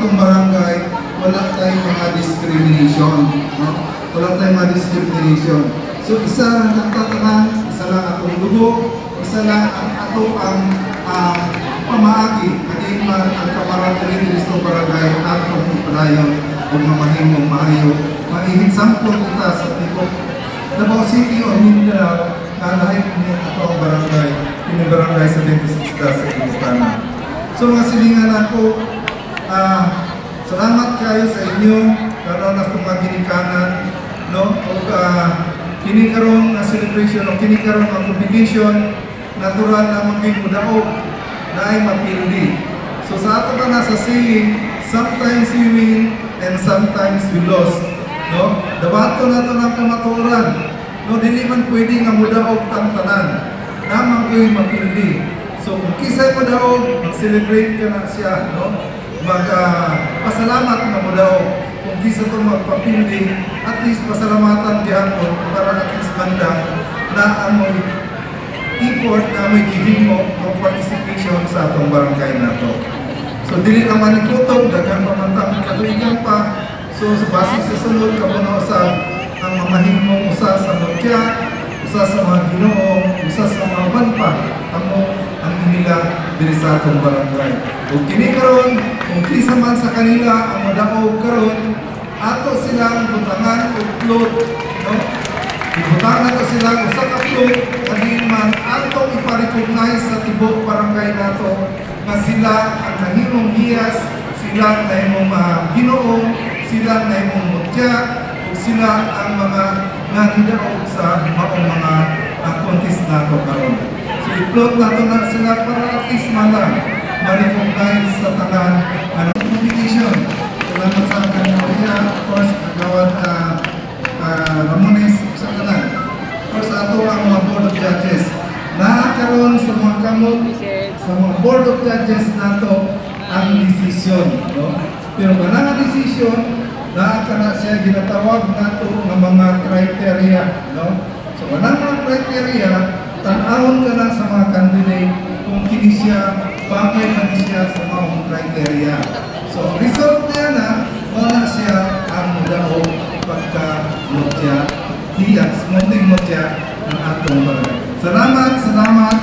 atong barangay, wala tayong mga discrimination. No? Wala tayong mga discrimination. So isa lang ang tatanan, isa lang atong dugo, isa lang ang ato ang pamaagi, hindi man ang kamarang sa barangay atong ipadayon o mamahimong maayo. Maihigsampol kita sa tipok Davao City o Mindanao na lahat niya ato ang barangay, pinabarangay sa 26 sa Ilocana. So mga silingan ako, salamat kayo sa inyo, lalo na kung mga ginikanan, no? O kinikaroon na celebration o kinikaroon na competition, natural na maging mudaog na ay mapildi. So sa ato ka na sa saying, sometimes we win and sometimes we lost. No? Dabato na ito ng kamaturan. No? Dili man pwede nga mudaog tang tanan. Namang yung mapildi. So kung kisay mudaog, mag-celebrate ka na siya. No? Pasalamat na mudaog. Kung kisa ito magpapildi, at least pasalamatan gihapon para at least bandang na amoy effort na may gihimo ng participation sa atong barangay na ito. So dili naman ikutob, daghang pamantang katuigan pa. So sa base sa sunod, kapuno sa ang mamahimong usa sa mutya, usa sa mga Ginoo, usa sa mga banpa, amo ang inila diri sa atong barangay. Kung kini karon, kung kisa man sa kanila ang madaog karon, ato silang butangan og plot, no? Ibutangan nato silang usa ka plot, kanin man atong ipa-recognize sa tibok barangay nato nga sila ang nahimong hiyas, sila ang nahimong Ginoo, sila na yung mutya, o sila ang mga nandaog sa maong mga contest nato karon. So i-plot nato na sila para at least malang ma-recognize sa tanan ang competition. Salamat sa kanila, of course, agawad Ramones sa tanan. Of course, ato ang mga board of judges. Nakakaroon sa mga kamot, sa mga board of judges nato ang desisyon. No? Pero kanang desisyon, na siya ginatawag nato ng mga criteria. No? So kanang mga criteria, tanawon ka lang sa mga candidate kung kini siya, bagay na siya sa mga criteria. So result niya na, wala siya ang mudaog pagka-mutya, hiyas, munting mutya ng atong barangay. Salamat, salamat.